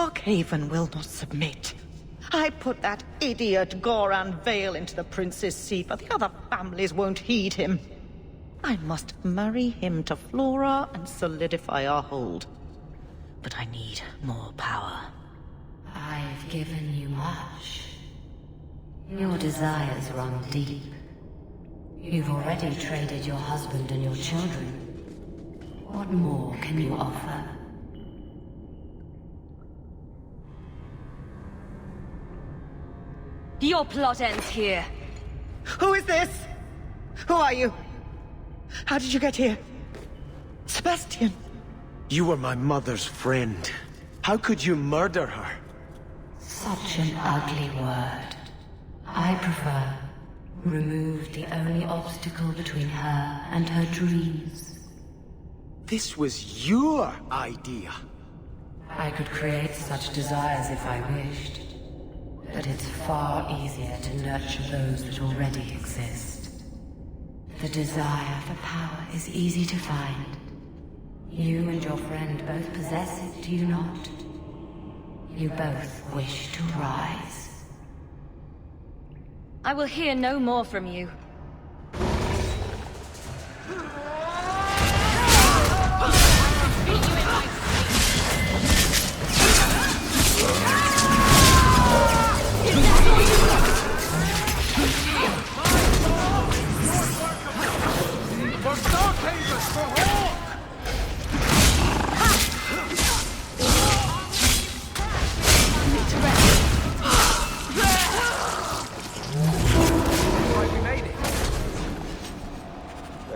Starkhaven will not submit. I put that idiot Goran Vale into the prince's seat, but the other families won't heed him. I must marry him to Flora and solidify our hold. But I need more power. I've given you much. Your desires run deep. You've already traded your husband and your children. What more can you offer? Your plot ends here. Who is this? Who are you? How did you get here? Sebastian! You were my mother's friend. How could you murder her? Such an ugly word. I prefer remove the only obstacle between her and her dreams. This was your idea. I could create such desires if I wished. But it's far easier to nurture those that already exist. The desire for power is easy to find. You and your friend both possess it, do you not? You both wish to rise. I will hear no more from you.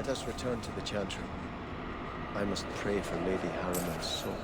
Let us return to the Chantry. I must pray for Lady Harriman's soul.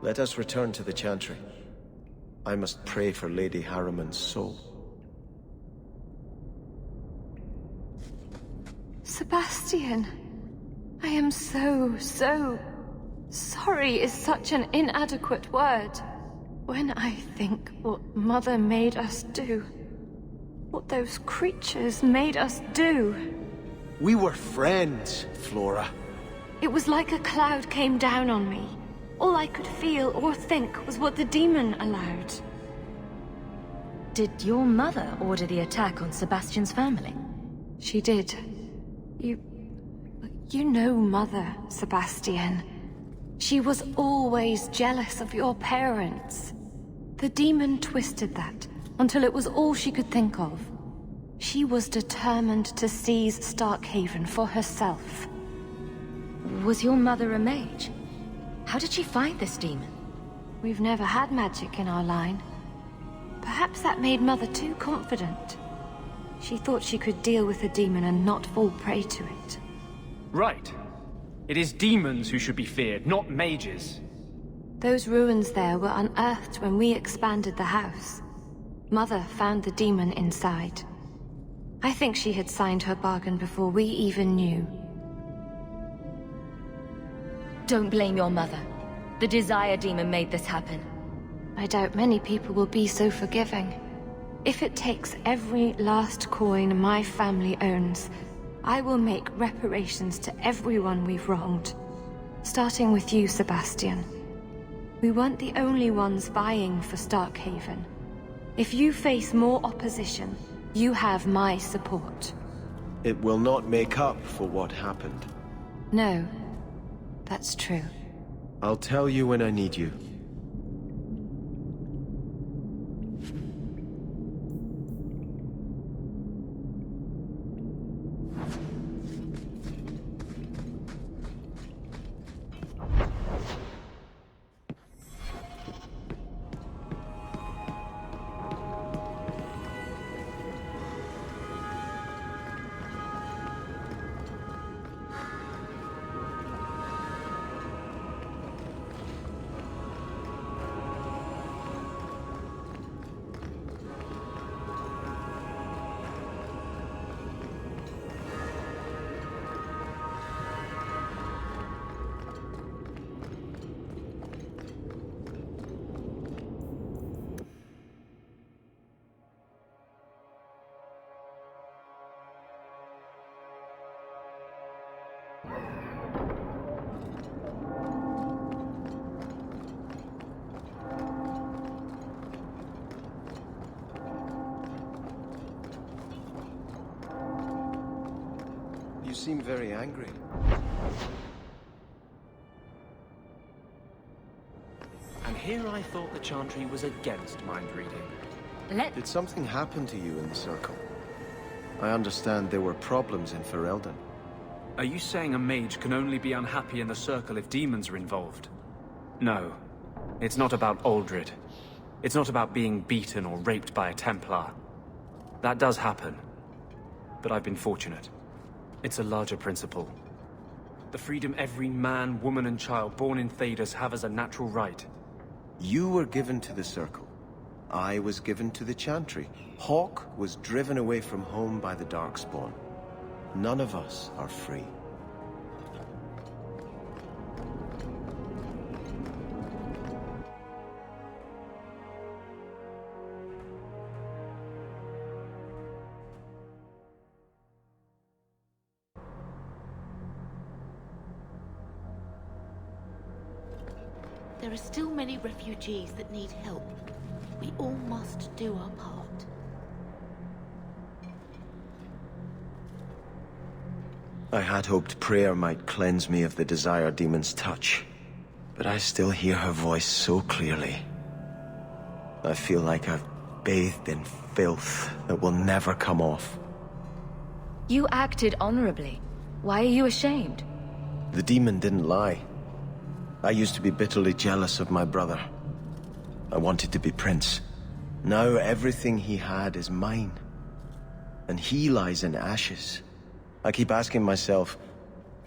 Let us return to the Chantry. I must pray for Lady Harriman's soul. Sebastian, I am so sorry is such an inadequate word. When I think what Mother made us do, what those creatures made us do. We were friends, Flora. It was like a cloud came down on me. All I could feel or think was what the demon allowed. Did your mother order the attack on Sebastian's family? She did. You know Mother, Sebastian. She was always jealous of your parents. The demon twisted that until it was all she could think of. She was determined to seize Starkhaven for herself. Was your mother a mage? How did she fight this demon? We've never had magic in our line. Perhaps that made Mother too confident. She thought she could deal with the demon and not fall prey to it. Right. It is demons who should be feared, not mages. Those ruins there were unearthed when we expanded the house. Mother found the demon inside. I think she had signed her bargain before we even knew. Don't blame your mother. The Desire Demon made this happen. I doubt many people will be so forgiving. If it takes every last coin my family owns, I will make reparations to everyone we've wronged. Starting with you, Sebastian. We weren't the only ones vying for Starkhaven. If you face more opposition, you have my support. It will not make up for what happened. No, that's true. I'll tell you when I need you. You seem very angry. And here I thought the Chantry was against mind reading. Did something happen to you in the Circle? I understand there were problems in Ferelden. Are you saying a mage can only be unhappy in the Circle if demons are involved? No. It's not about Aldred. It's not about being beaten or raped by a Templar. That does happen. But I've been fortunate. It's a larger principle. The freedom every man, woman and child born in Thedas have as a natural right. You were given to the Circle. I was given to the Chantry. Hawke was driven away from home by the Darkspawn. None of us are free. There are still many refugees that need help. We all must do our part. I had hoped prayer might cleanse me of the Desire Demon's touch, but I still hear her voice so clearly. I feel like I've bathed in filth that will never come off. You acted honorably. Why are you ashamed? The demon didn't lie. I used to be bitterly jealous of my brother. I wanted to be prince. Now everything he had is mine. And he lies in ashes. I keep asking myself,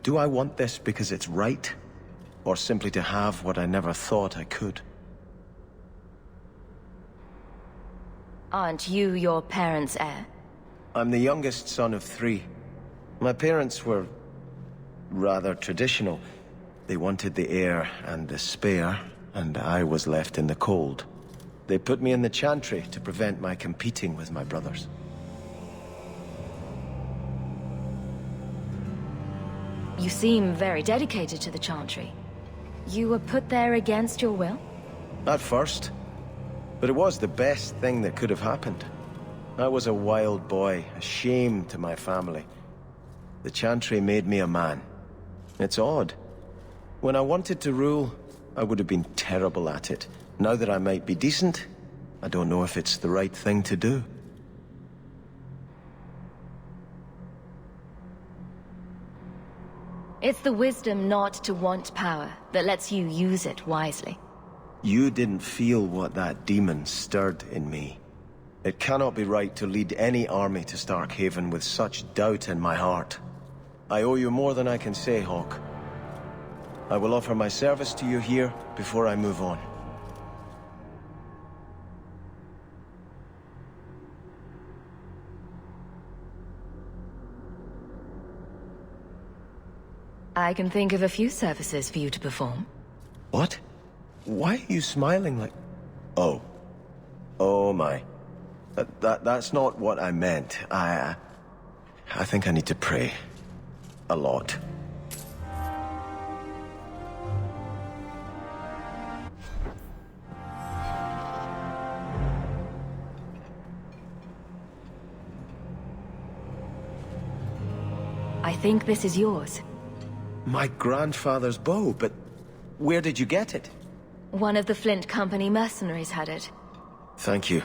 do I want this because it's right? Or simply to have what I never thought I could? Aren't you your parents' heir? I'm the youngest son of 3. My parents were rather traditional. They wanted the heir and the spare, and I was left in the cold. They put me in the Chantry to prevent my competing with my brothers. You seem very dedicated to the Chantry. You were put there against your will? At first. But it was the best thing that could have happened. I was a wild boy, a shame to my family. The Chantry made me a man. It's odd. When I wanted to rule, I would have been terrible at it. Now that I might be decent, I don't know if it's the right thing to do. It's the wisdom not to want power that lets you use it wisely. You didn't feel what that demon stirred in me. It cannot be right to lead any army to Starkhaven with such doubt in my heart. I owe you more than I can say, Hawke. I will offer my service to you here before I move on. I can think of a few services for you to perform. What? Why are you smiling like... Oh. Oh my. That's not what I meant. I think I need to pray. A lot. I think this is yours. My grandfather's bow, but where did you get it? One of the Flint Company mercenaries had it. Thank you.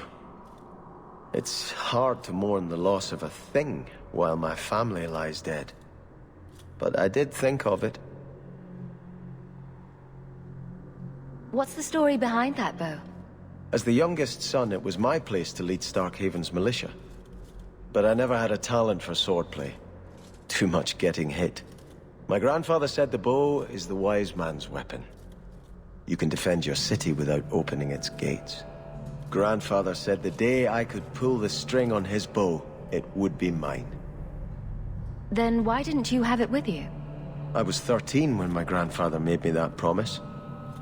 It's hard to mourn the loss of a thing while my family lies dead. But I did think of it. What's the story behind that bow? As the youngest son, it was my place to lead Starkhaven's militia. But I never had a talent for swordplay. Too much getting hit. My grandfather said the bow is the wise man's weapon. You can defend your city without opening its gates. Grandfather said the day I could pull the string on his bow, it would be mine. Then why didn't you have it with you? I was 13 when my grandfather made me that promise.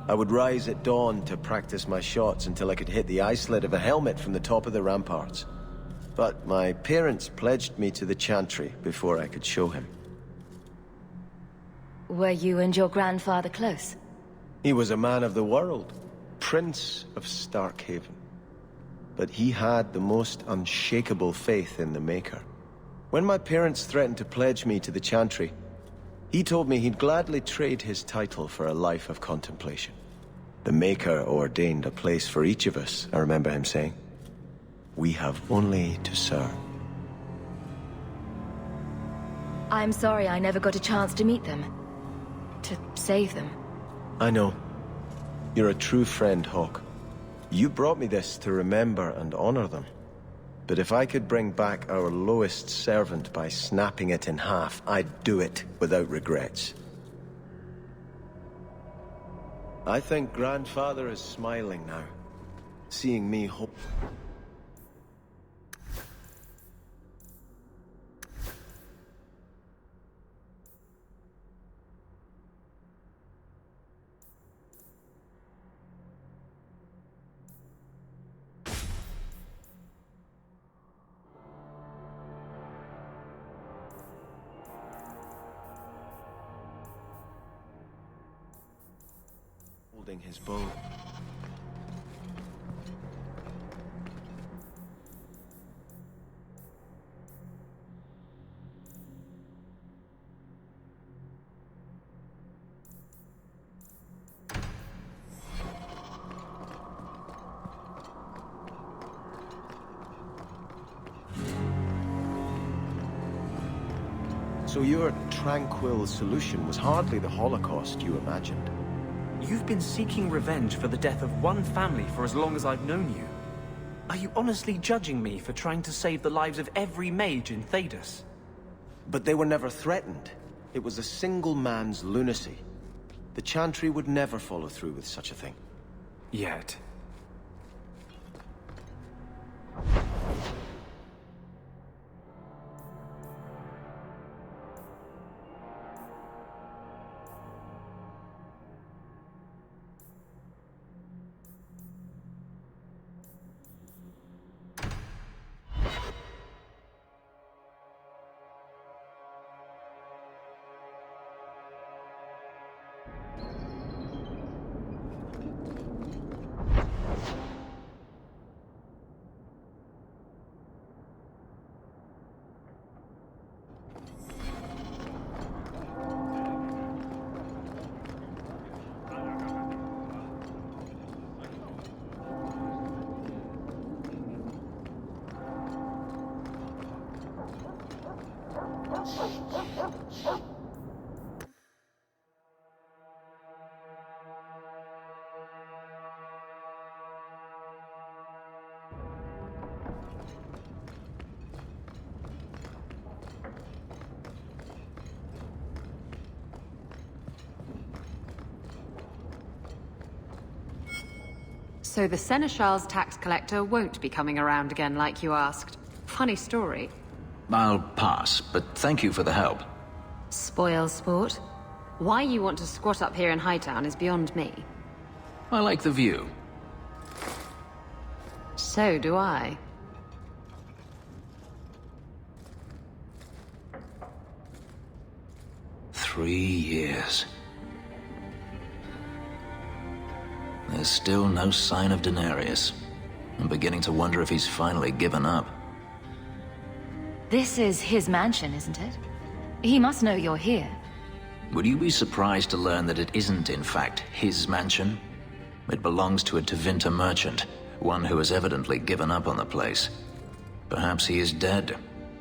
I would rise at dawn to practice my shots until I could hit the eye slit of a helmet from the top of the ramparts. But my parents pledged me to the chantry before I could show him. Were you and your grandfather close? He was a man of the world, Prince of Starkhaven. But he had the most unshakable faith in the Maker. When my parents threatened to pledge me to the chantry, he told me he'd gladly trade his title for a life of contemplation. The Maker ordained a place for each of us, I remember him saying. We have only to serve. I'm sorry I never got a chance to meet them. To save them. I know. You're a true friend, Hawk. You brought me this to remember and honor them. But if I could bring back our lowest servant by snapping it in half, I'd do it without regrets. I think Grandfather is smiling now, seeing me hope. Holding his bow. So your tranquil solution was hardly the Holocaust you imagined. You've been seeking revenge for the death of one family for as long as I've known you. Are you honestly judging me for trying to save the lives of every mage in Thedas? But they were never threatened. It was a single man's lunacy. The Chantry would never follow through with such a thing. Yet. So the Seneschal's tax collector won't be coming around again like you asked. Funny story. I'll pass, but thank you for the help. Spoil sport. Why you want to squat up here in Hightown is beyond me. I like the view. So do I. Three years. There's still no sign of Daenerys. I'm beginning to wonder if he's finally given up. This is his mansion, isn't it? He must know you're here. Would you be surprised to learn that it isn't, in fact, his mansion? It belongs to a Tevinter merchant, one who has evidently given up on the place. Perhaps he is dead.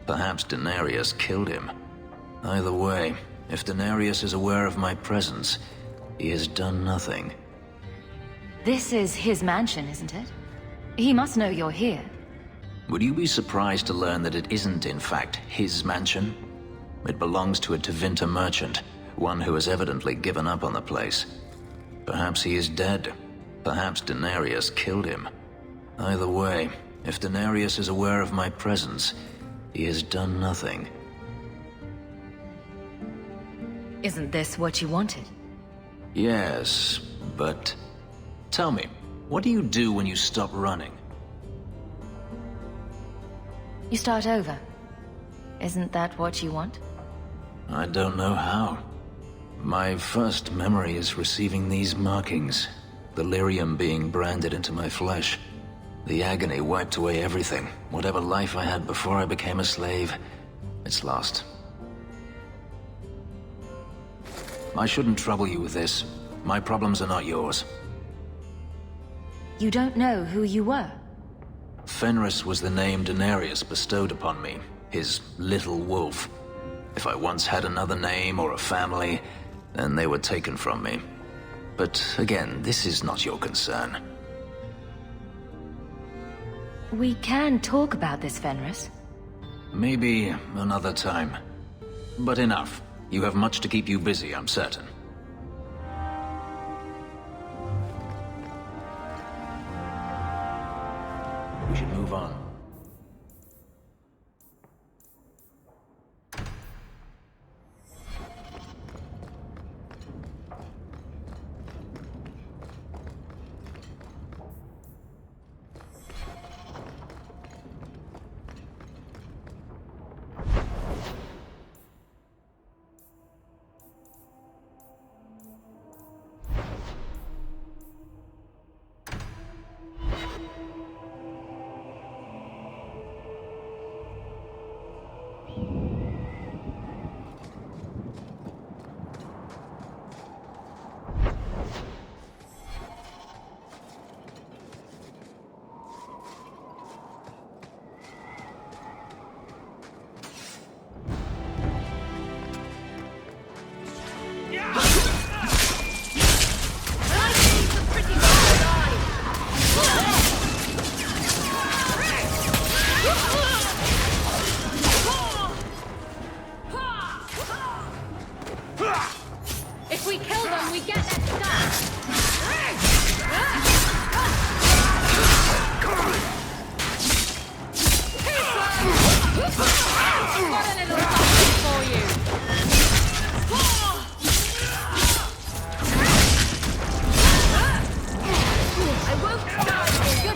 Perhaps Denarius killed him. Either way, if Denarius is aware of my presence, he has done nothing. This is his mansion, isn't it? He must know you're here. Would you be surprised to learn that it isn't, in fact, his mansion? It belongs to a Tevinter merchant, one who has evidently given up on the place. Perhaps he is dead. Perhaps Denarius killed him. Either way, if Denarius is aware of my presence, he has done nothing. Isn't this what you wanted? Yes, but... Tell me, what do you do when you stop running? You start over. Isn't that what you want? I don't know how. My first memory is receiving these markings, the lyrium being branded into my flesh. The agony wiped away everything. Whatever life I had before I became a slave, it's lost. I shouldn't trouble you with this. My problems are not yours. You don't know who you were? Fenris was the name Denarius bestowed upon me, his little wolf. If I once had another name or a family, then they were taken from me. But again, this is not your concern. We can talk about this, Fenris. Maybe another time. But enough. You have much to keep you busy, I'm certain. We should move on. If we kill them, we get their stuff. I've got a little something for you. I won't die here.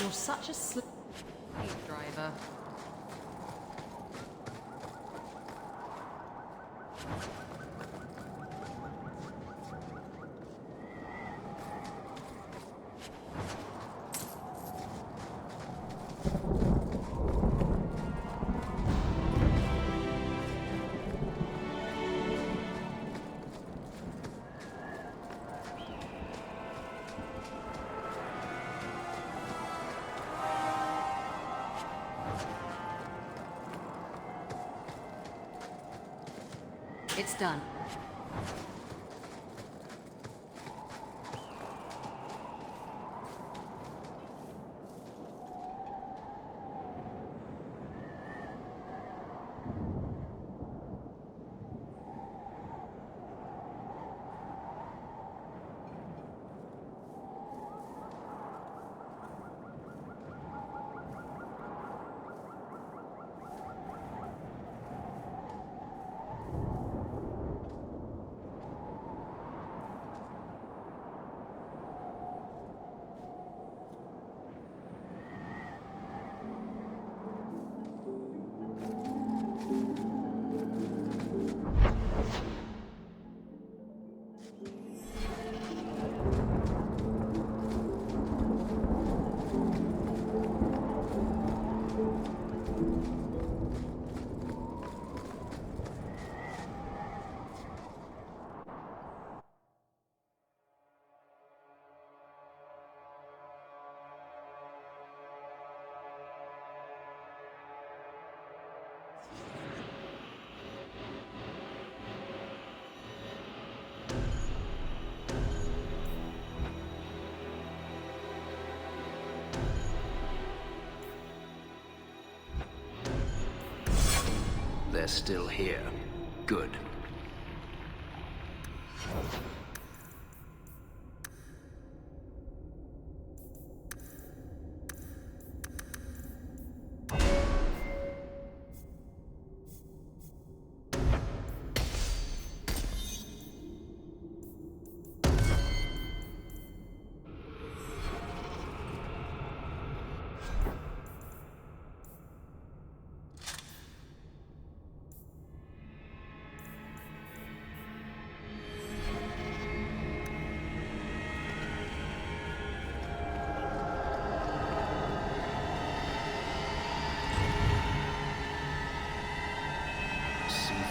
You're such a slave driver. It's done. They're still here. Good.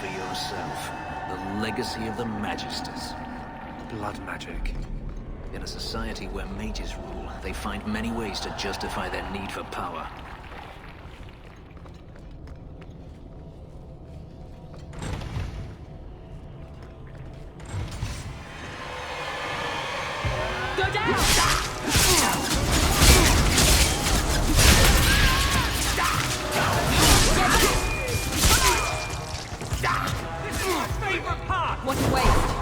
Yourself, the legacy of the Magisters. Blood magic. In a society where mages rule, they find many ways to justify their need for power. Go down! What a waste!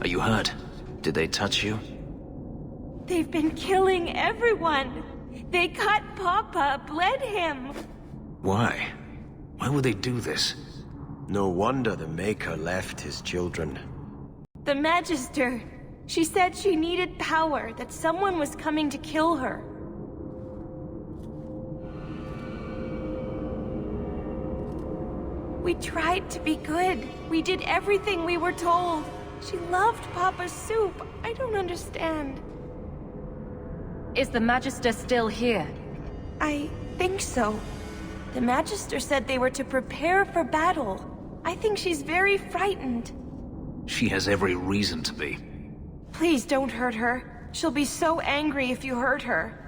Are you hurt? Did they touch you? They've been killing everyone. They cut Papa, bled him. Why? Why would they do this? No wonder the Maker left his children. The Magister. She said she needed power, that someone was coming to kill her. We tried to be good. We did everything we were told. She loved Papa's soup. I don't understand. Is the Magister still here? I think so. The Magister said they were to prepare for battle. I think she's very frightened. She has every reason to be. Please don't hurt her. She'll be so angry if you hurt her.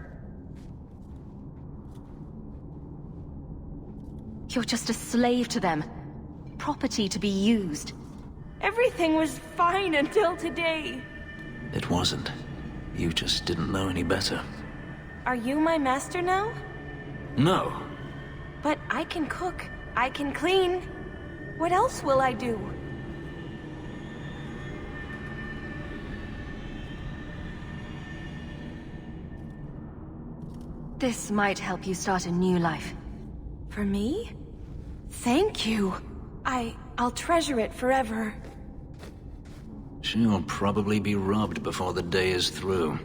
You're just a slave to them. Property to be used. Everything was fine until today. It wasn't. You just didn't know any better. Are you my master now? No. But I can cook. I can clean. What else will I do? This might help you start a new life. For me? Thank you. I'll treasure it forever. She'll probably be robbed before the day is through.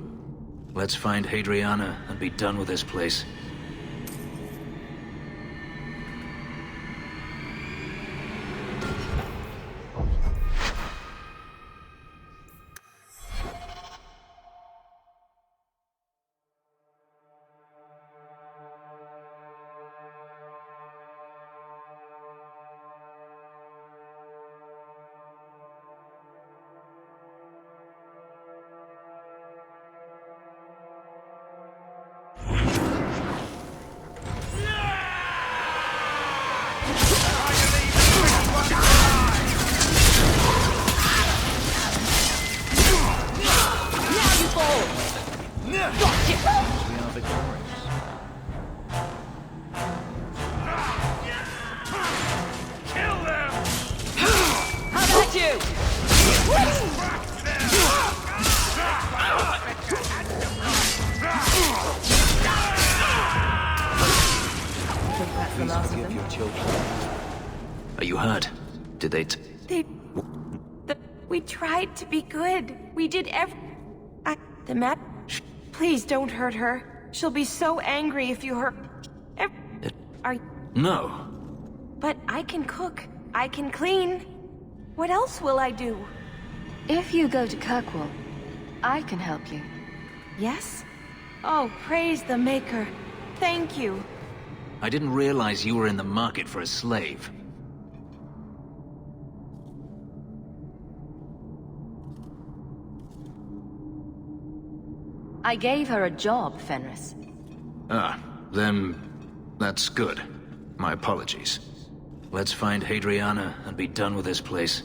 Let's find Hadriana and be done with this place. Are you hurt? Did they We tried to be good. We did the map. Please don't hurt her. She'll be so angry if you hurt. No. But I can cook. I can clean. What else will I do? If you go to Kirkwall, I can help you. Yes? Oh, praise the Maker. Thank you. I didn't realize you were in the market for a slave. I gave her a job, Fenris. Ah, then that's good. My apologies. Let's find Hadriana and be done with this place.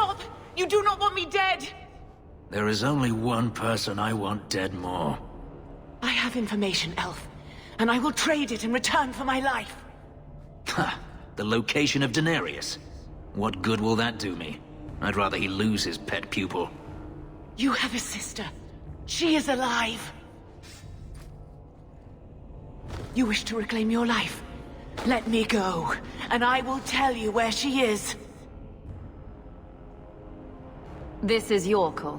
Stop! You do not want me dead! There is only one person I want dead more. I have information, Elf, and I will trade it in return for my life. Ha! The location of Daenerys. What good will that do me? I'd rather he lose his pet pupil. You have a sister. She is alive. You wish to reclaim your life? Let me go, and I will tell you where she is. This is your call.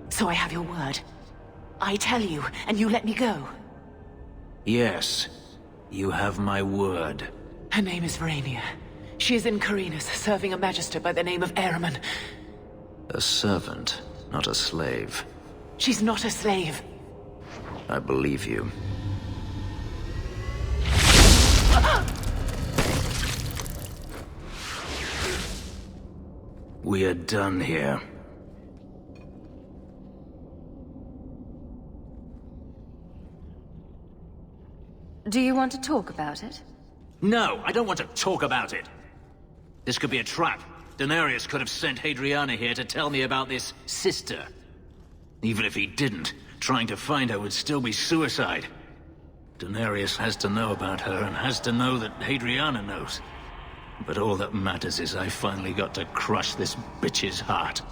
So I have your word. I tell you, and you let me go. Yes, you have my word. Her name is Verania. She is in Carinus, serving a magister by the name of Ahriman. A servant, not a slave. She's not a slave. I believe you. We are done here. Do you want to talk about it? No, I don't want to talk about it. This could be a trap. Daenerys could have sent Hadriana here to tell me about this sister. Even if he didn't, trying to find her would still be suicide. Daenerys has to know about her and has to know that Hadriana knows. But all that matters is I finally got to crush this bitch's heart.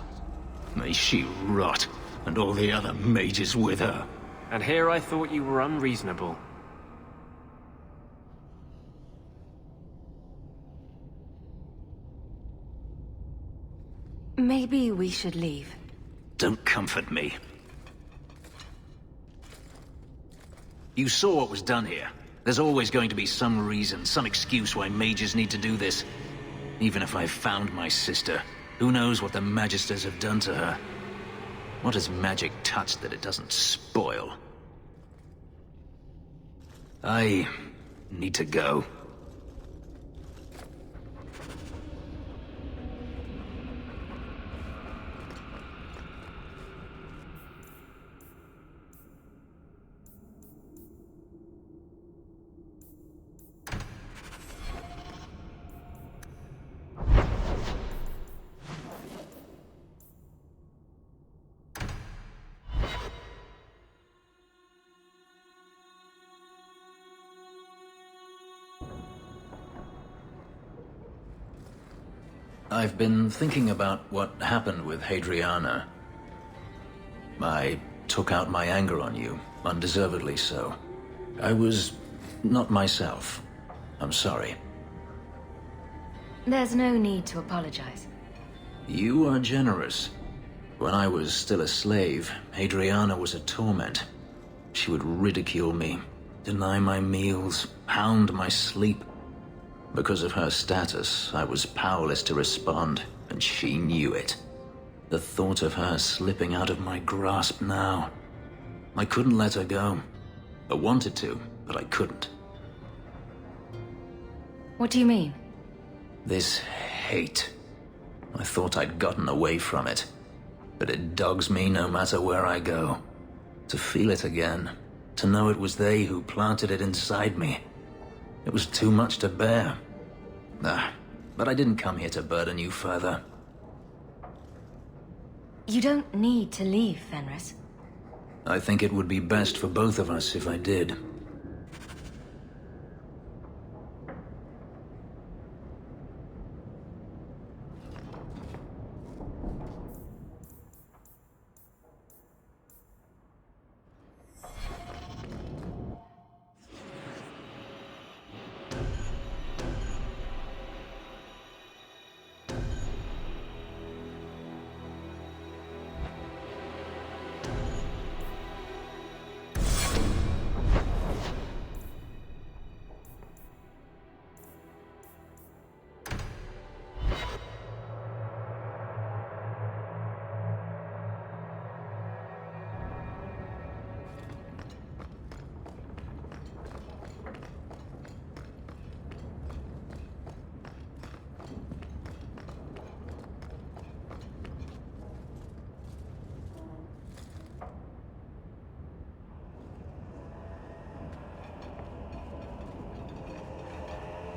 May she rot, and all the other mages with her. And here I thought you were unreasonable. Maybe we should leave. Don't comfort me. You saw what was done here. There's always going to be some reason, some excuse why mages need to do this. Even if I found my sister, who knows what the Magisters have done to her? What has magic touched that it doesn't spoil? I need to go. I've been thinking about what happened with Hadriana. I took out my anger on you, undeservedly so. I was not myself. I'm sorry. There's no need to apologize. You are generous. When I was still a slave, Hadriana was a torment. She would ridicule me, deny my meals, hound my sleep. Because of her status, I was powerless to respond, and she knew it. The thought of her slipping out of my grasp now. I couldn't let her go. I wanted to, but I couldn't. What do you mean? This hate. I thought I'd gotten away from it. But it dogs me no matter where I go. To feel it again. To know it was they who planted it inside me. It was too much to bear. But I didn't come here to burden you further. You don't need to leave, Fenris. I think it would be best for both of us if I did.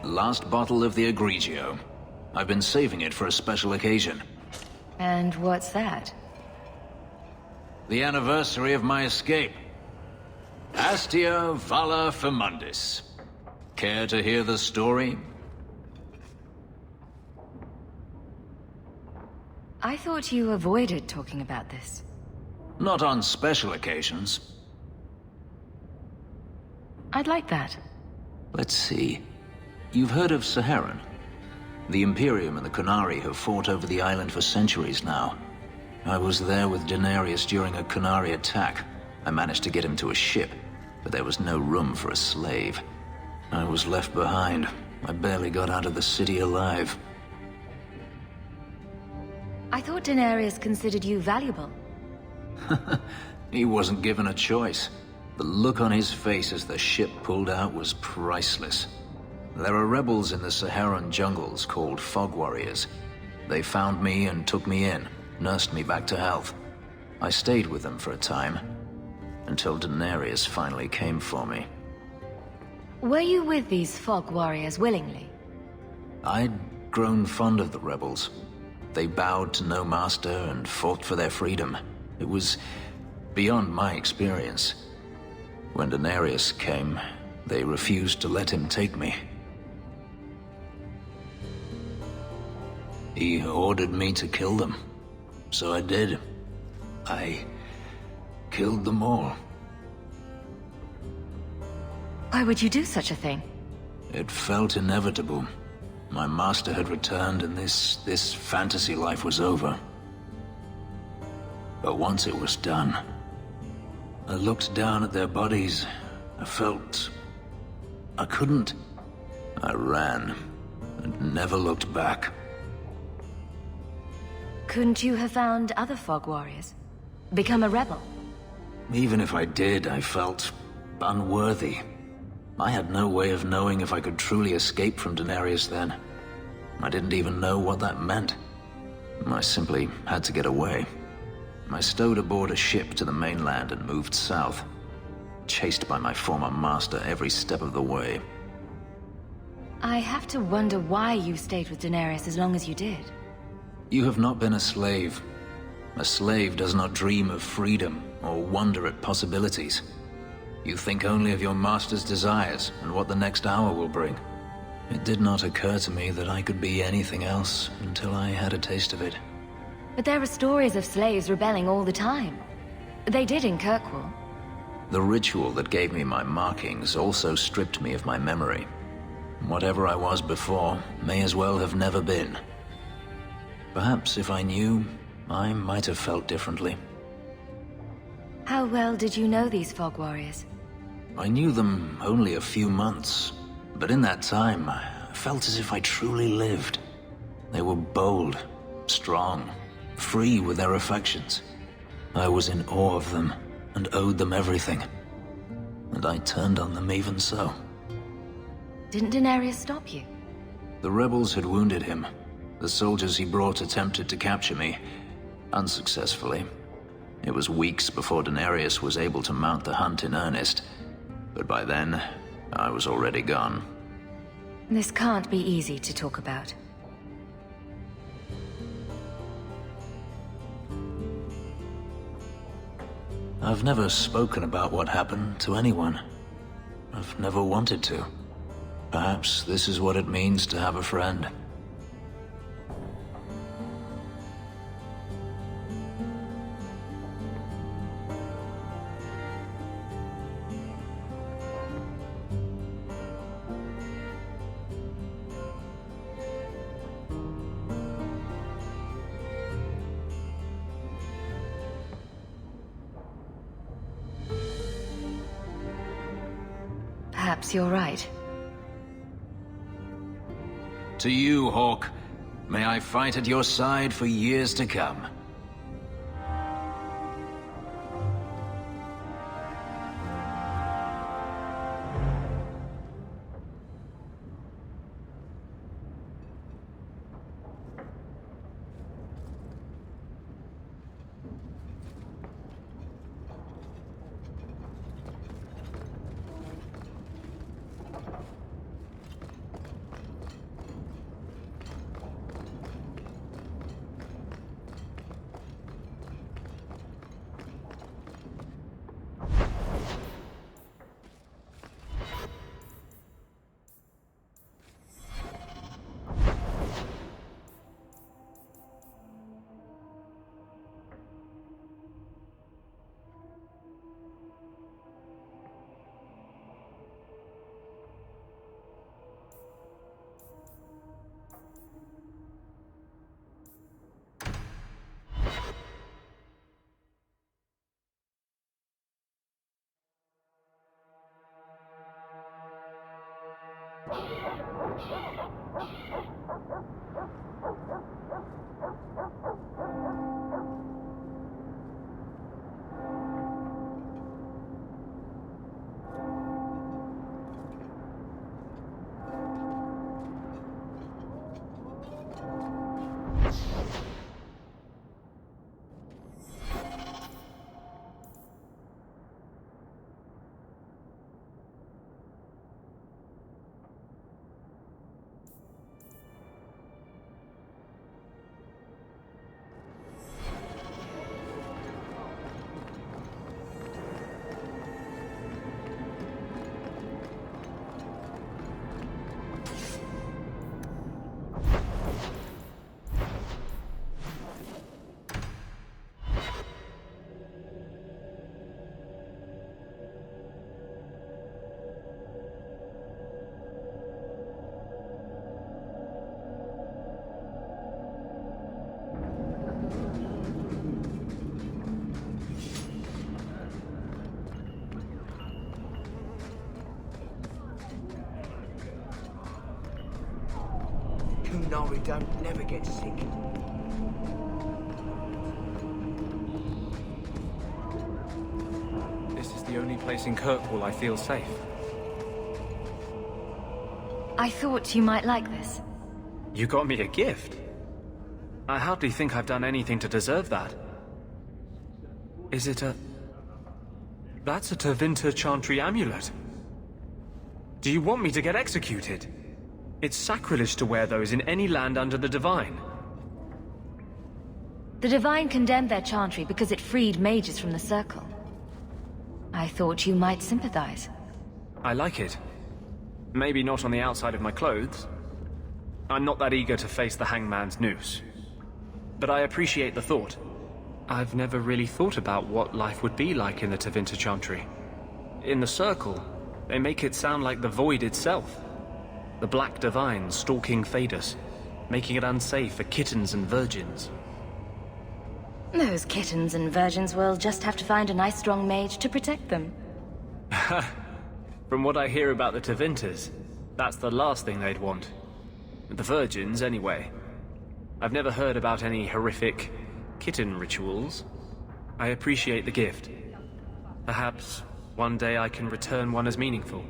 Last bottle of the Egregio. I've been saving it for a special occasion. And what's that? The anniversary of my escape. Astia Vala Firmundis. Care to hear the story? I thought you avoided talking about this. Not on special occasions. I'd like that. Let's see. You've heard of Saharan? The Imperium and the Qunari have fought over the island for centuries now. I was there with Daenerys during a Qunari attack. I managed to get him to a ship, but there was no room for a slave. I was left behind. I barely got out of the city alive. I thought Daenerys considered you valuable. He wasn't given a choice. The look on his face as the ship pulled out was priceless. There are rebels in the Saharan jungles called Fog Warriors. They found me and took me in, nursed me back to health. I stayed with them for a time, until Daenerys finally came for me. Were you with these Fog Warriors willingly? I'd grown fond of the rebels. They bowed to no master and fought for their freedom. It was beyond my experience. When Daenerys came, they refused to let him take me. He ordered me to kill them. So I did. I killed them all. Why would you do such a thing? It felt inevitable. My master had returned and this fantasy life was over. But once it was done, I looked down at their bodies. I felt I couldn't. I ran and never looked back. Couldn't you have found other Fog Warriors? Become a rebel? Even if I did, I felt unworthy. I had no way of knowing if I could truly escape from Daenerys then. I didn't even know what that meant. I simply had to get away. I stowed aboard a ship to the mainland and moved south, chased by my former master every step of the way. I have to wonder why you stayed with Daenerys as long as you did. You have not been a slave. A slave does not dream of freedom or wonder at possibilities. You think only of your master's desires and what the next hour will bring. It did not occur to me that I could be anything else until I had a taste of it. But there are stories of slaves rebelling all the time. They did in Kirkwall. The ritual that gave me my markings also stripped me of my memory. Whatever I was before may as well have never been. Perhaps if I knew, I might have felt differently. How well did you know these Fog Warriors? I knew them only a few months, but in that time, I felt as if I truly lived. They were bold, strong, free with their affections. I was in awe of them and owed them everything. And I turned on them even so. Didn't Daenerys stop you? The rebels had wounded him. The soldiers he brought attempted to capture me, unsuccessfully. It was weeks before Daenerys was able to mount the hunt in earnest, but by then, I was already gone. This can't be easy to talk about. I've never spoken about what happened to anyone. I've never wanted to. Perhaps this is what it means to have a friend. Perhaps you're right. To you, Hawk, may I fight at your side for years to come. Kunari don't never get sick. This is the only place in Kirkwall I feel safe. I thought you might like this. You got me a gift. I hardly think I've done anything to deserve that. Is it a... That's a Tevinter Chantry amulet. Do you want me to get executed? It's sacrilege to wear those in any land under the Divine. The Divine condemned their chantry because it freed mages from the Circle. I thought you might sympathize. I like it. Maybe not on the outside of my clothes. I'm not that eager to face the hangman's noose. But I appreciate the thought. I've never really thought about what life would be like in the Tevinter Chantry. In the Circle, they make it sound like the Void itself. The Black Divine stalking Thedas, making it unsafe for kittens and virgins. Those kittens and virgins will just have to find a nice strong mage to protect them. From what I hear about the Tevinters, that's the last thing they'd want. The virgins, anyway. I've never heard about any horrific kitten rituals. I appreciate the gift. Perhaps one day I can return one as meaningful.